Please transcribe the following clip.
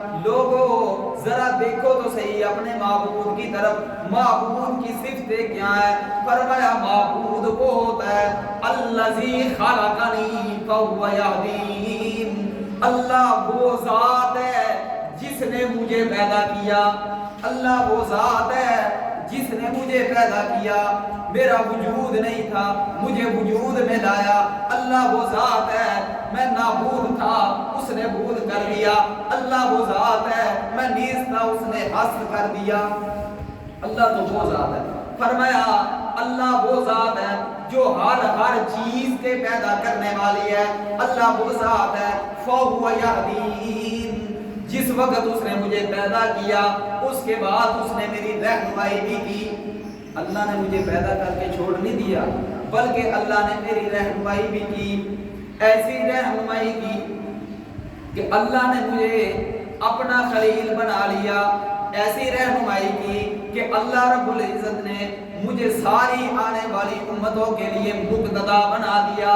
لوگوں ذرا دیکھو تو صحیح اپنے معبود کی طرف. معبود کی صفتیں کیا ہے؟ فرمایا معبود وہ ہوتا ہے الذی خلقنی فہو یہدین. اللہ وہ ذات ہے جس نے مجھے پیدا کیا. اللہ وہ ذات ہے جس نے مجھے پیدا کیا. میرا وجود نہیں تھا, مجھے وجود میں لایا. اللہ وہ ذات ہے, میں نابود تھا, اس نے بود کر دیا. اللہ وہ ذات ہے, میں نیز تھا, اس نے ہست کر دیا. اللہ تو وہ ذات ہے. فرمایا اللہ وہ ذات ہے جو ہر چیز کے پیدا کرنے والی ہے. اللہ وہ ذات ہے فَهُوَ يَهْدِينِ. جس وقت اس نے مجھے پیدا کیا اس کے بعد اس نے میری رہنمائی بھی کی. اللہ نے مجھے پیدا کر کے چھوڑ نہیں دیا, بلکہ اللہ نے میری رہنمائی بھی کی. ایسی رہنمائی کی کہ اللہ نے مجھے اپنا خلیل بنا لیا. ایسی رہنمائی کی کہ اللہ رب العزت نے مجھے ساری آنے والی امتوں کے لیے مقتدی بنا دیا.